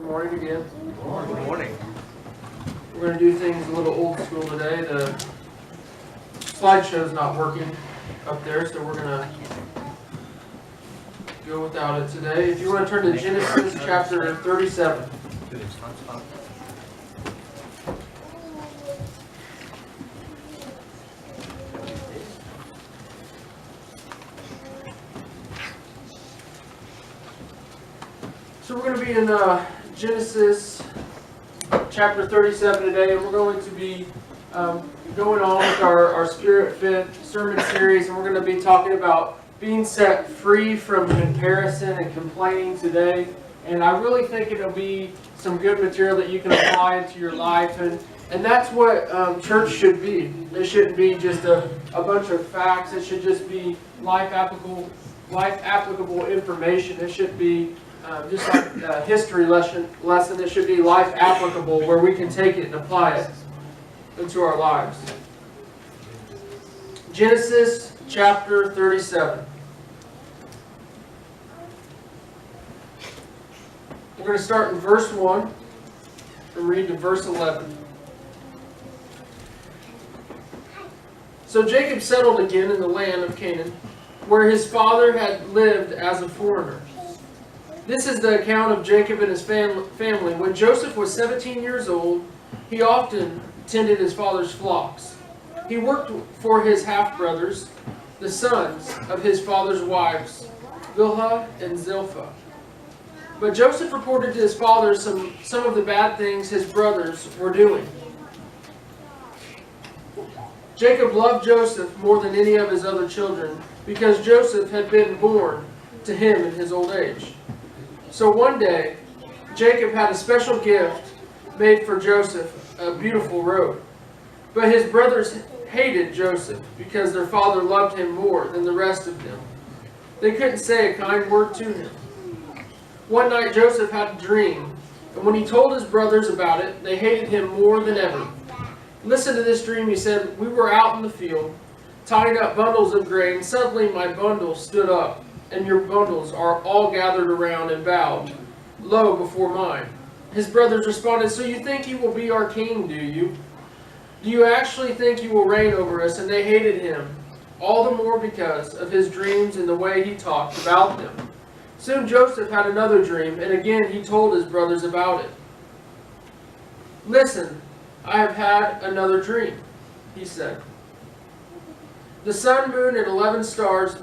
Good morning again. Good morning. We're going to do things a little old school today. The slideshow's not working up there, so we're going to go without it today. If you want to turn to Genesis chapter 37. So we're going to be in Genesis chapter 37 today, and we're going to be going on with our Spirit-Fed sermon series, and we're going to be talking about being set free from comparison and complaining today. And I really think it'll be some good material that you can apply into your life, and that's what church should be. It shouldn't be just a bunch of facts. It should just be life applicable information. It should be just like a history lesson. It should be life applicable, where we can take it and apply it into our lives. Genesis chapter 37. We're going to start in verse 1 and read to verse 11. So Jacob settled again in the land of Canaan, where his father had lived as a foreigner. This is the account of Jacob and his family. When Joseph was 17 years old, he often tended his father's flocks. He worked for his half-brothers, the sons of his father's wives, Bilhah and Zilpah. But Joseph reported to his father some of the bad things his brothers were doing. Jacob loved Joseph more than any of his other children, because Joseph had been born to him in his old age. So one day, Jacob had a special gift made for Joseph, a beautiful robe. But his brothers hated Joseph because their father loved him more than the rest of them. They couldn't say a kind word to him. One night Joseph had a dream, and when he told his brothers about it, they hated him more than ever. Listen to this dream, he said. We were out in the field, tying up bundles of grain. Suddenly my bundle stood up, and your bundles are all gathered around and bowed low before mine. His brothers responded, so you think you will be our king, do you? Do you actually think you will reign over us? And they hated him, all the more because of his dreams and the way he talked about them. Soon Joseph had another dream, and again he told his brothers about it. Listen, I have had another dream, he said. The sun, moon, and 11 stars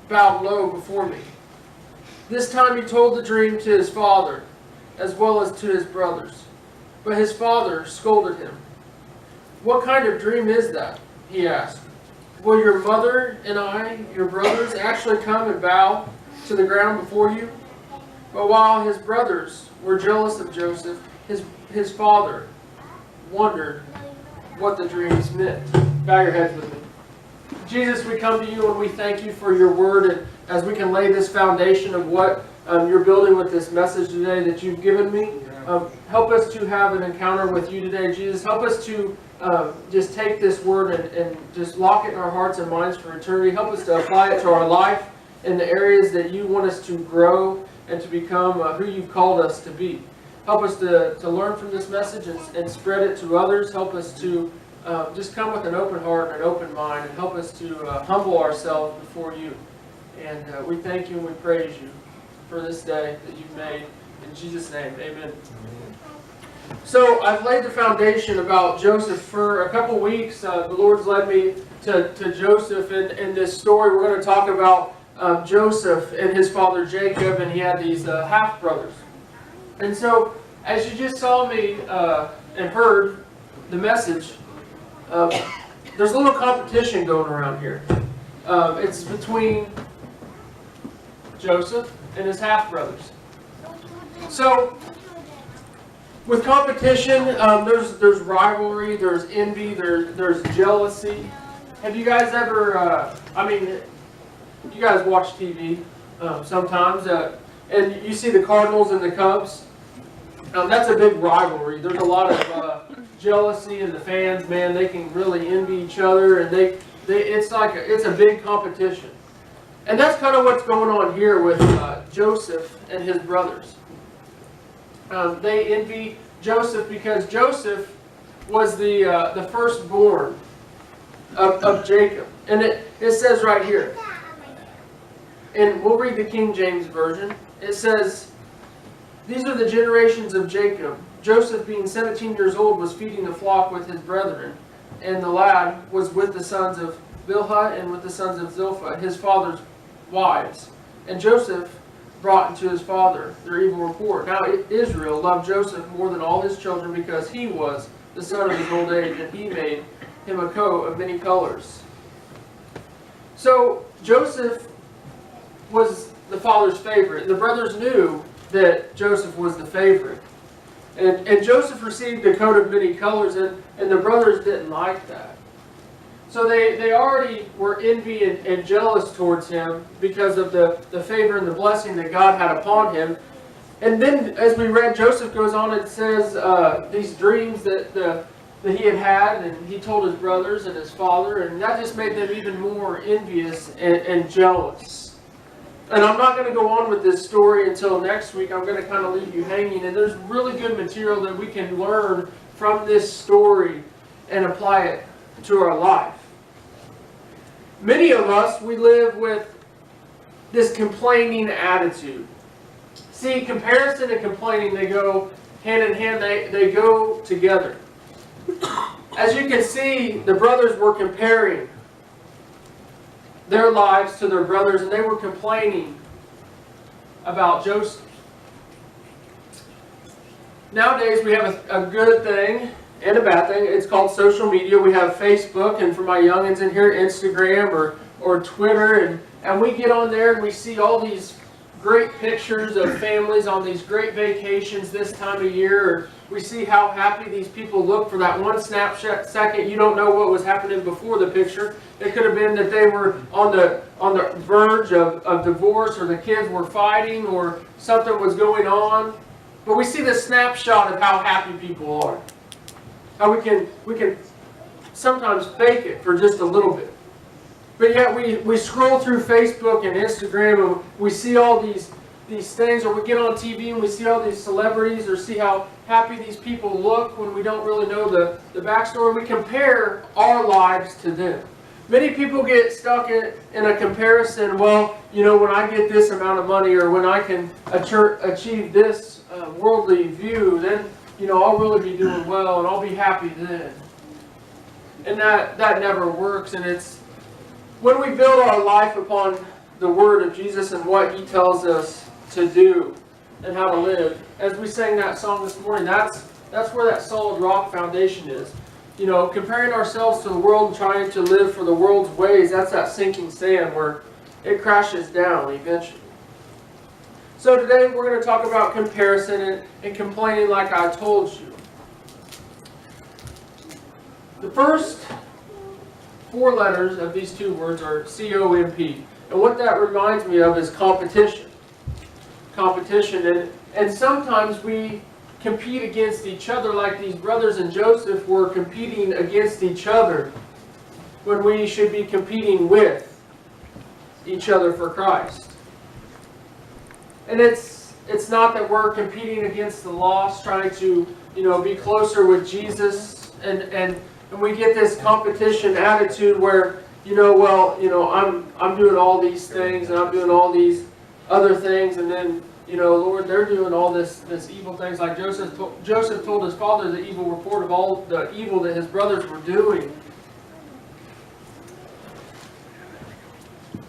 bowed low before me. This time he told the dream to his father, as well as to his brothers. But his father scolded him. What kind of dream is that? He asked. Will your mother and I, your brothers, actually come and bow to the ground before you? But while his brothers were jealous of Joseph, his father wondered what the dreams meant. Bow your heads with me. Jesus, we come to you and we thank you for your word, and as we can lay this foundation of what you're building with this message today that you've given me, help us to have an encounter with you today, Jesus. Help us to just take this word and just lock it in our hearts and minds for eternity. Help us to apply it to our life in the areas that you want us to grow and to become who you've called us to be. Help us to learn from this message and spread it to others. Help us to just come with an open heart and an open mind, and help us to humble ourselves before you. And we thank you and we praise you for this day that you've made. In Jesus' name, amen. So I've laid the foundation about Joseph for a couple weeks. The Lord's led me to Joseph, and in this story we're going to talk about Joseph and his father Jacob, and he had these half-brothers. And so, as you just saw me and heard the message, there's a little competition going around here. It's between Joseph and his half-brothers. So, with competition, there's rivalry, there's envy, there's jealousy. Have you guys ever, you guys watch TV sometimes, and you see the Cardinals and the Cubs. That's a big rivalry. There's a lot of jealousy in the fans. Man, they can really envy each other, and it's a big competition. And that's kind of what's going on here with Joseph and his brothers. They envy Joseph because Joseph was the firstborn of Jacob. And it says right here, and we'll read the King James Version. It says, "These are the generations of Jacob. Joseph, being 17 years old, was feeding the flock with his brethren, and the lad was with the sons of Bilhah and with the sons of Zilpah, his father's wives. And Joseph brought into his father their evil report. Now Israel loved Joseph more than all his children, because he was the son of his old age, and he made him a coat of many colors." So Joseph was the father's favorite. The brothers knew that Joseph was the favorite. And Joseph received a coat of many colors, and the brothers didn't like that. So they already were envy and jealous towards him because of the favor and the blessing that God had upon him. And then, as we read, Joseph goes on and says these dreams that he had, and he told his brothers and his father, and that just made them even more envious and jealous. And I'm not going to go on with this story until next week. I'm going to kind of leave you hanging. And there's really good material that we can learn from this story and apply it to our life. Many of us, we live with this complaining attitude. See, comparison and complaining, they go hand in hand. They go together. As you can see, the brothers were comparing their lives to their brothers, and they were complaining about Joseph. Nowadays we have a good thing and a bad thing. It's called social media. We have Facebook, and for my youngins in here, Instagram or Twitter, and we get on there and we see all these great pictures of families on these great vacations this time of year. Or we see how happy these people look for that one snapshot second. You don't know what was happening before the picture. It could have been that they were on the verge of divorce, or the kids were fighting, or something was going on. But we see the snapshot of how happy people are. How we can sometimes fake it for just a little bit. But yet we scroll through Facebook and Instagram, and we see all these things, or we get on TV and we see all these celebrities, or see how happy these people look when we don't really know the backstory. We compare our lives to them. Many people get stuck in a comparison. Well, when I get this amount of money, or when I can achieve this worldly view, then I'll really be doing well, and I'll be happy then. And that never works. And it's when we build our life upon the Word of Jesus and what He tells us to do and how to live. As we sang that song this morning, that's where that solid rock foundation is. Comparing ourselves to the world and trying to live for the world's ways, that's that sinking sand where it crashes down eventually. So today we're going to talk about comparison and complaining, like I told you. The first 4 letters of these 2 words are C-O-M-P. And what that reminds me of is competition. Competition. And sometimes we compete against each other, like these brothers and Joseph were competing against each other, when we should be competing with each other for Christ. And it's not that we're competing against the lost, trying to be closer with Jesus, and we get this competition attitude where I'm doing all these things, and I'm doing all these other things, and then Lord, they're doing all this evil things, like Joseph told his father the evil report of all the evil that his brothers were doing.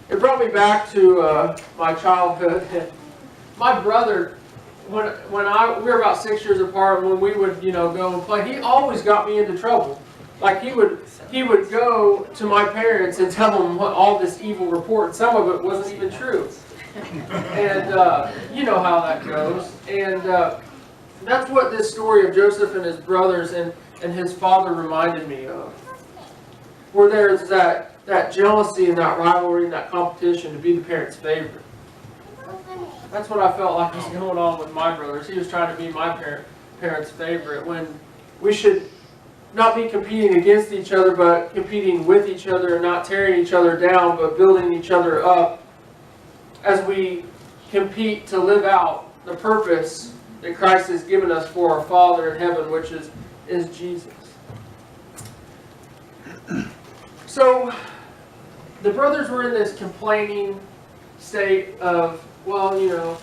It brought me back to my childhood. My brother, when we were about 6 years apart, when we would go and play, he always got me into trouble. Like he would go to my parents and tell them all this evil report. Some of it wasn't even true. And you know how that goes. And that's what this story of Joseph and his brothers and his father reminded me of. Where there's that jealousy and that rivalry and that competition to be the parent's favorite. That's what I felt like was going on with my brothers. He was trying to be my parent's favorite, when we should not be competing against each other, but competing with each other, and not tearing each other down, but building each other up as we compete to live out the purpose that Christ has given us for our Father in heaven, which is Jesus. So, the brothers were in this complaining state of, well,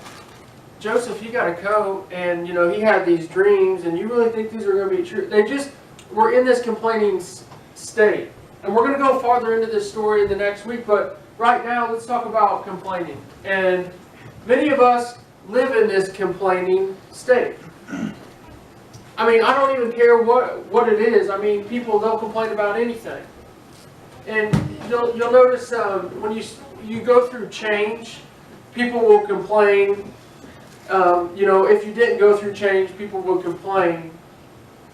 Joseph, you got to go, and, he had these dreams, and you really think these are going to be true? They just were in this complaining state. And we're going to go farther into this story in the next week, but right now, let's talk about complaining. And many of us live in this complaining state. I mean, I don't even care what it is. I mean, people, they'll complain about anything. And you'll notice when you go through change, people will complain. If you didn't go through change, people will complain.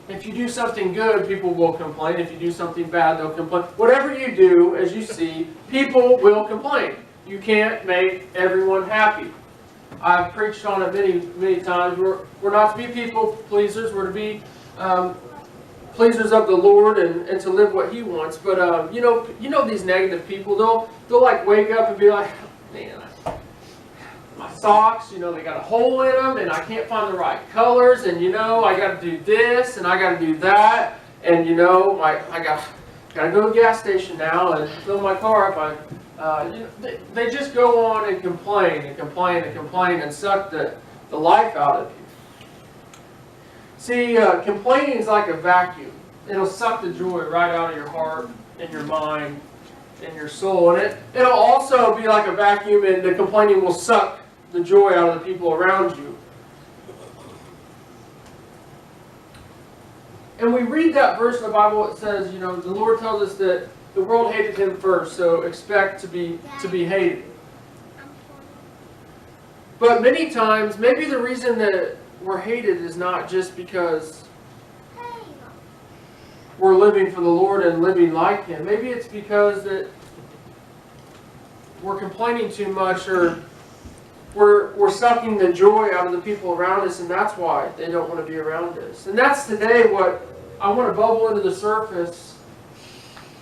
If you do something good, people will complain. If you do something bad, they'll complain. Whatever you do, as you see, people will complain. You can't make everyone happy. I've preached on it many, many times. We're not to be people pleasers. We're to be pleasers of the Lord and to live what He wants. But these negative people, they'll like wake up and be like, man, my socks, they got a hole in them, and I can't find the right colors, and I got to do this, and I got to do that, and I got to go to the gas station now and fill my car up. They just go on and complain and complain and complain and suck the life out of you. See, complaining is like a vacuum. It'll suck the joy right out of your heart and your mind and your soul, and it'll also be like a vacuum, and the complaining will suck the joy out of the people around you. And we read that verse in the Bible. It says, the Lord tells us that the world hated Him first, so expect to be hated. But many times, maybe the reason that we're hated is not just because we're living for the Lord and living like Him. Maybe it's because that we're complaining too much, or we're sucking the joy out of the people around us, and that's why they don't want to be around us. And that's today what I want to bubble into the surface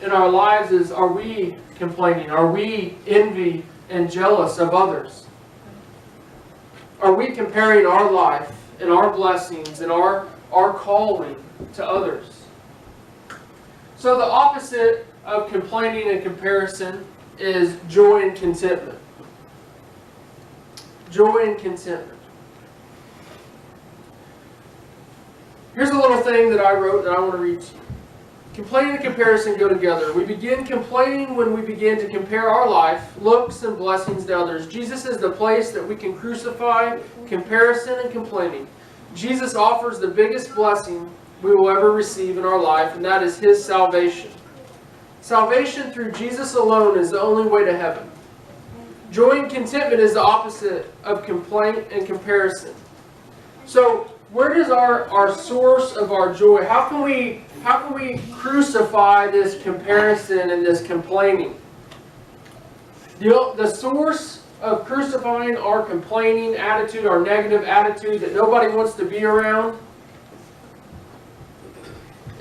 in our lives is, are we complaining? Are we envy and jealous of others? Are we comparing our life and our blessings and our calling to others? So the opposite of complaining and comparison is joy and contentment. Joy and contentment. Here's a little thing that I wrote that I want to read to you. Complaining and comparison go together. We begin complaining when we begin to compare our life, looks, and blessings to others. Jesus is the place that we can crucify comparison and complaining. Jesus offers the biggest blessing we will ever receive in our life, and that is His salvation. Salvation through Jesus alone is the only way to heaven. Joy and contentment is the opposite of complaint and comparison. So, where does our source of our joy? How can we crucify this comparison and this complaining? The source of crucifying our complaining attitude, our negative attitude that nobody wants to be around,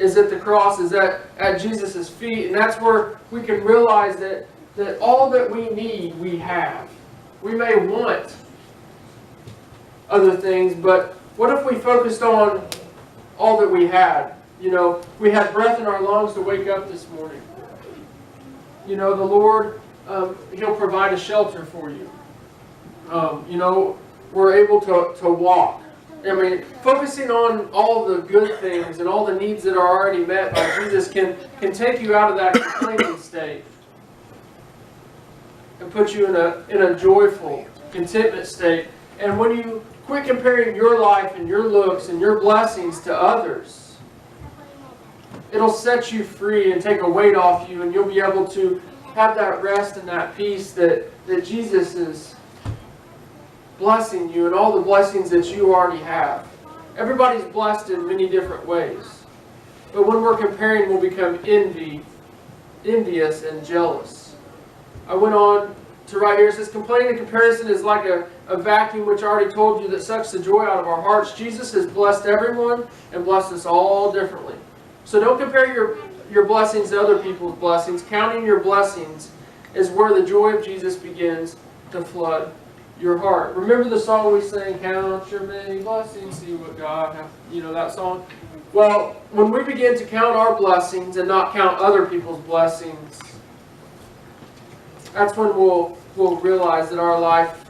is at the cross, is at Jesus' feet, and that's where we can realize that all that we need, we have. We may want other things, but what if we focused on all that we had? We had breath in our lungs to wake up this morning. The Lord, He'll provide a shelter for you. We're able to walk. I mean, focusing on all the good things and all the needs that are already met by Jesus can take you out of that complaining state and put you in a joyful, contentment state. And when you quit comparing your life and your looks and your blessings to others, it'll set you free and take a weight off you, and you'll be able to have that rest and that peace that Jesus is blessing you and all the blessings that you already have. Everybody's blessed in many different ways. But when we're comparing, we'll become envious and jealous. I went on to write here, it says, complaining and comparison is like a vacuum, which I already told you, that sucks the joy out of our hearts. Jesus has blessed everyone and blessed us all differently. So don't compare your blessings to other people's blessings. Counting your blessings is where the joy of Jesus begins to flood your heart. Remember the song we sang, Count Your Many Blessings, See What God Hath, you know that song? Well, when we begin to count our blessings and not count other people's blessings, that's when we'll realize that our life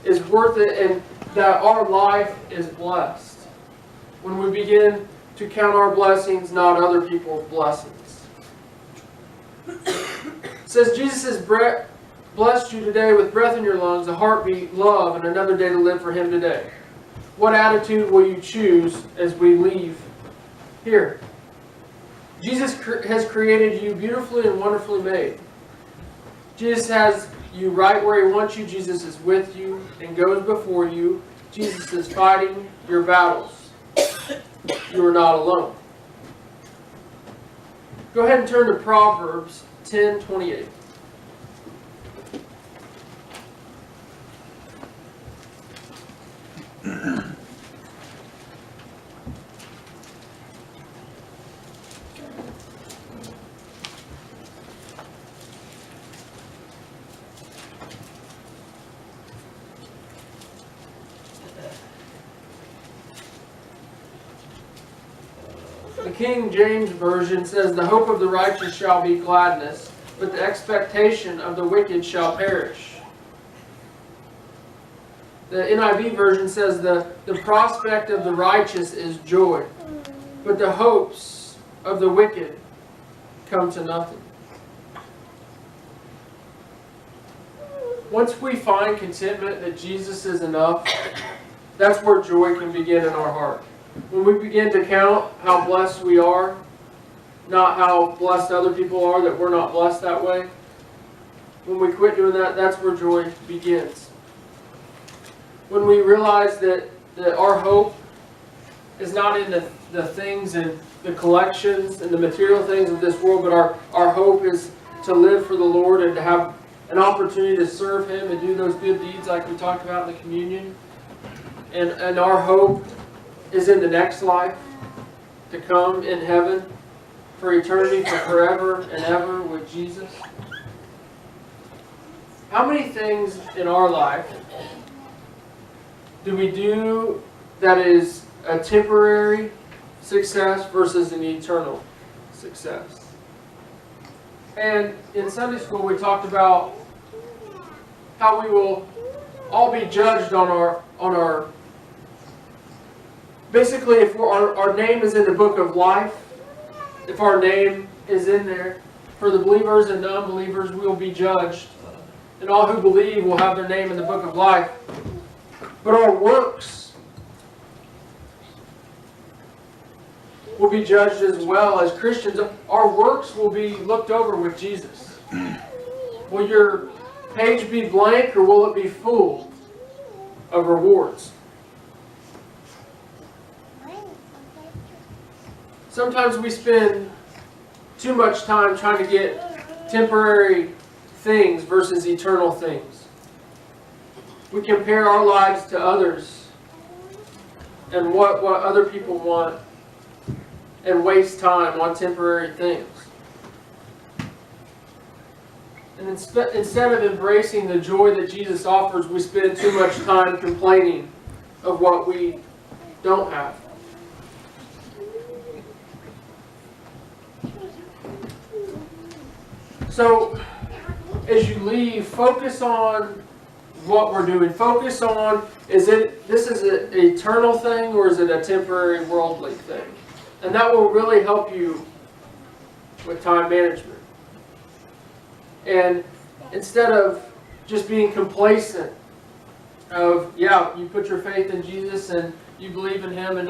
is worth it and that our life is blessed. When we begin to count our blessings, not other people's blessings. It says, Jesus has blessed you today with breath in your lungs, a heartbeat, love, and another day to live for Him today. What attitude will you choose as we leave here? Jesus has created you beautifully and wonderfully made. Jesus has you right where He wants you. Jesus is with you and goes before you. Jesus is fighting your battles. You are not alone. Go ahead and turn to Proverbs 10:28. The King James Version says, "The hope of the righteous shall be gladness, but the expectation of the wicked shall perish." The NIV version says, the prospect of the righteous is joy, but the hopes of the wicked come to nothing. Once we find contentment that Jesus is enough, that's where joy can begin in our heart. When we begin to count how blessed we are, not how blessed other people are, that we're not blessed that way, when we quit doing that, that's where joy begins. When we realize that our hope is not in the things and the collections and the material things of this world, but our hope is to live for the Lord and to have an opportunity to serve Him and do those good deeds like we talked about in the communion. And our hope is in the next life, to come in heaven for eternity, for forever and ever with Jesus. How many things in our life do we do that is a temporary success versus an eternal success? And in Sunday school we talked about how we will all be judged on our basically, if our name is in the book of life, if our name is in there, for the believers and the unbelievers, we will be judged. And all who believe will have their name in the book of life. But our works will be judged as well as Christians. Our works will be looked over with Jesus. Will your page be blank or will it be full of rewards? Sometimes we spend too much time trying to get temporary things versus eternal things. We compare our lives to others and what other people want and waste time on temporary things. And instead of embracing the joy that Jesus offers, we spend too much time complaining of what we don't have. So, as you leave, focus on what we're doing. Focus on, this is an eternal thing or is it a temporary worldly thing? And that will really help you with time management. And instead of just being complacent of, yeah, you put your faith in Jesus and you believe in Him and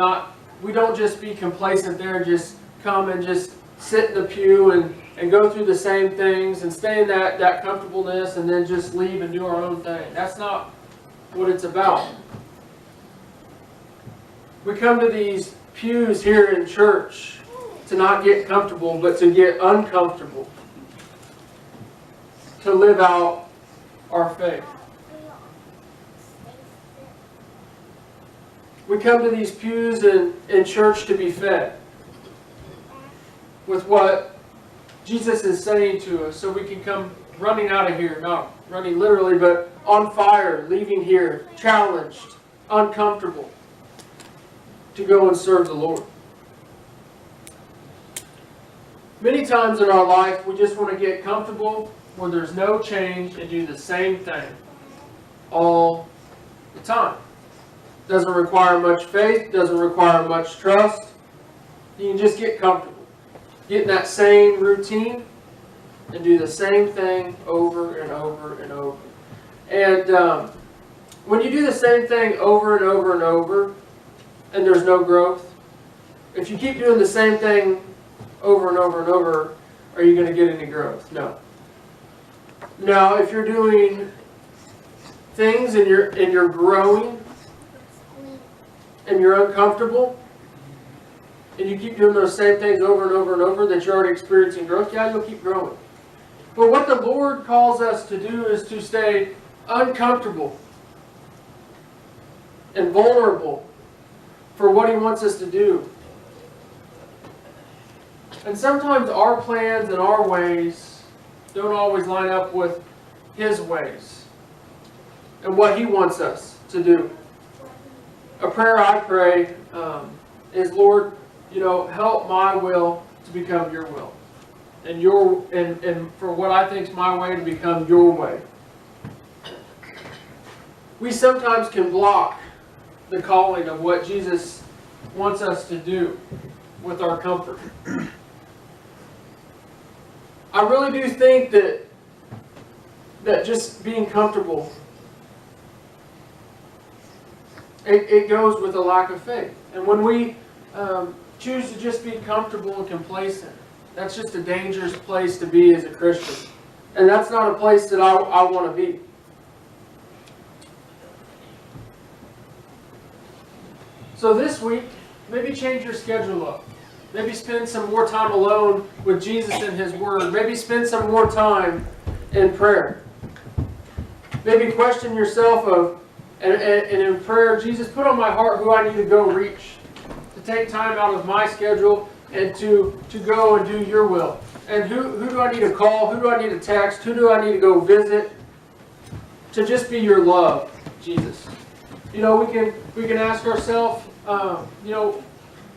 we don't just be complacent there and just come and just sit in the pew and go through the same things and stay in that comfortableness and then just leave and do our own thing. That's not what it's about. We come to these pews here in church to not get comfortable, but to get uncomfortable. To live out our faith. We come to these pews in church to be fed with what Jesus is saying to us, so we can come running out of here not running literally, but on fire, leaving here, challenged, uncomfortable, to go and serve the Lord. Many times in our life, we just want to get comfortable where there's no change and do the same thing all the time. Doesn't require much faith, doesn't require much trust. You can just get comfortable. Get in that same routine and do the same thing over and over and over. And when you do the same thing over and over and over, and there's no growth, if you keep doing the same thing over and over and over, are you going to get any growth? No. Now, if you're doing things and you're growing and you're uncomfortable, and you keep doing those same things over and over and over that you're already experiencing growth, yeah, you'll keep growing. But what the Lord calls us to do is to stay uncomfortable and vulnerable for what He wants us to do. And sometimes our plans and our ways don't always line up with His ways and what He wants us to do. A prayer I pray is, Lord, help my will to become Your will, and for what I think is my way to become Your way. We sometimes can block the calling of what Jesus wants us to do with our comfort. I really do think that just being comfortable, it goes with a lack of faith. And when we choose to just be comfortable and complacent, that's just a dangerous place to be as a Christian. And that's not a place that I want to be. So this week, maybe change your schedule up. Maybe spend some more time alone with Jesus and His Word. Maybe spend some more time in prayer. Maybe question yourself and in prayer, Jesus, put on my heart who I need to go reach. To take time out of my schedule and to go and do Your will. And who do I need to call? Who do I need to text? Who do I need to go visit? To just be Your love, Jesus. We can ask ourselves,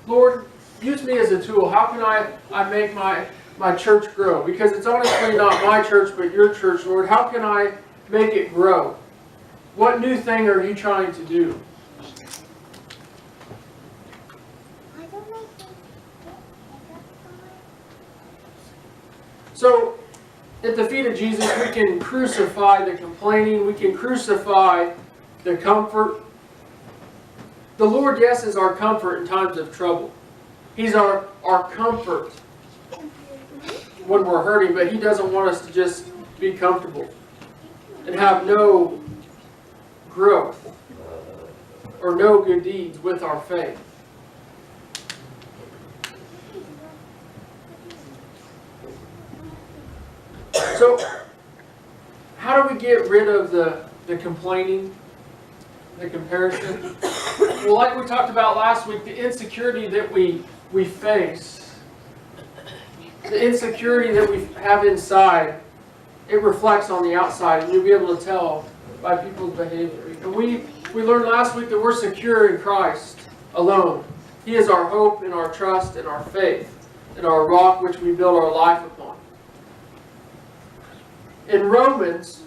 Lord, use me as a tool. How can I make my church grow? Because it's honestly not my church, but Your church, Lord. How can I make it grow? What new thing are You trying to do? So, at the feet of Jesus, we can crucify the complaining. We can crucify the comfort. The Lord, yes, is our comfort in times of trouble. He's our comfort when we're hurting, but He doesn't want us to just be comfortable and have no growth or no good deeds with our faith. So, how do we get rid of the complaining, the comparison? Well, like we talked about last week, the insecurity that we face, the insecurity that we have inside, it reflects on the outside, and you'll be able to tell by people's behavior. And we learned last week that we're secure in Christ alone. He is our hope and our trust and our faith and our rock which we build our life upon. In Romans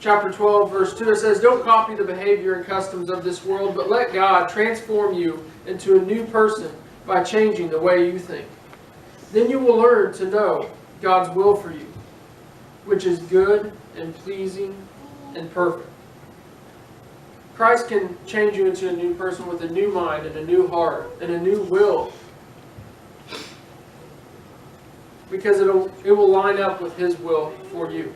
chapter 12, verse 2, it says, "Don't copy the behavior and customs of this world, but let God transform you into a new person by changing the way you think. Then you will learn to know God's will for you, which is good and pleasing and perfect." Christ can change you into a new person with a new mind and a new heart and a new will, because it will line up with His will for you.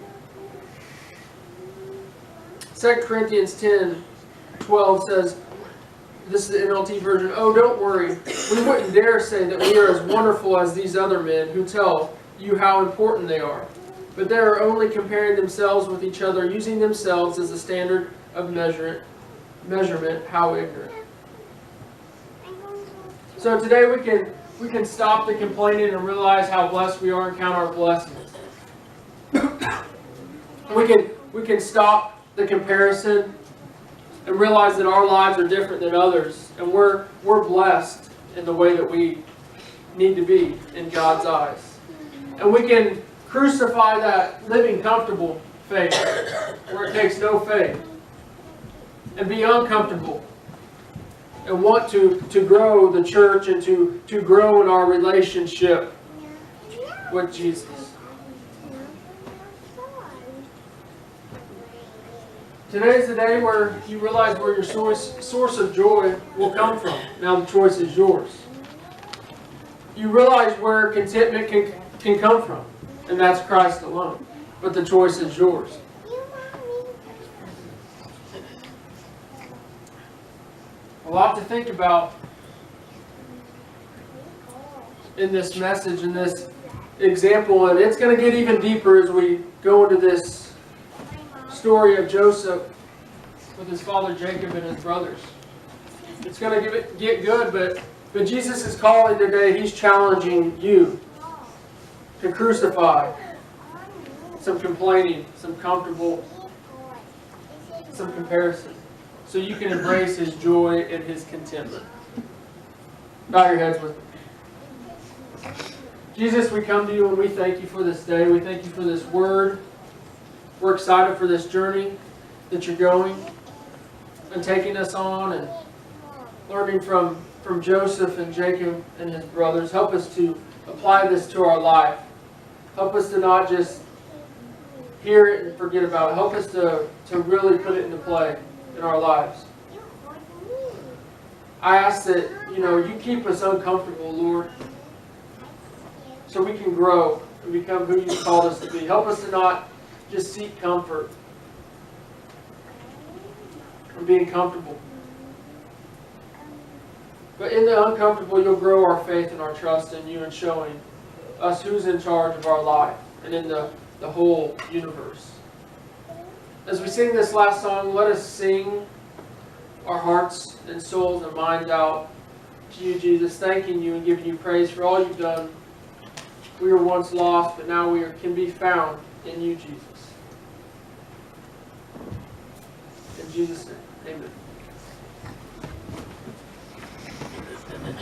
2 Corinthians 10:12 says, this is the NLT version, "Oh, don't worry. We wouldn't dare say that we are as wonderful as these other men who tell you how important they are. But they are only comparing themselves with each other, using themselves as a standard of measurement. How ignorant." So today we can stop the complaining and realize how blessed we are and count our blessings. We we can stop the comparison and realize that our lives are different than others, and we're blessed in the way that we need to be in God's eyes. And we can crucify that living comfortable faith where it takes no faith and be uncomfortable and want to grow the church and to grow in our relationship with Jesus. Today's the day where you realize where your source of joy will come from. Now the choice is yours. You realize where contentment can come from, and that's Christ alone. But the choice is yours. A lot to think about in this message, in this example, and it's going to get even deeper as we go into this story of Joseph with his father Jacob and his brothers. It's going to get good, but Jesus is calling today. He's challenging you to crucify some complaining, some comfortable, some comparison, so you can embrace His joy and His contentment. Bow your heads with me. Jesus, we come to you and we thank you for this day. We thank you for this word. We're excited for this journey that you're going and taking us on and learning from Joseph and Jacob and his brothers. Help us to apply this to our life. Help us to not just hear it and forget about it. Help us to really put it into play in our lives. I ask that, you keep us uncomfortable, Lord, so we can grow and become who you've called us to be. Help us to not just seek comfort and being comfortable. But in the uncomfortable, you'll grow our faith and our trust in you and showing us who's in charge of our life and in the whole universe. As we sing this last song, let us sing our hearts and souls and minds out to you, Jesus, thanking you and giving you praise for all you've done. We were once lost, but now can be found in you, Jesus. In Jesus' name, amen.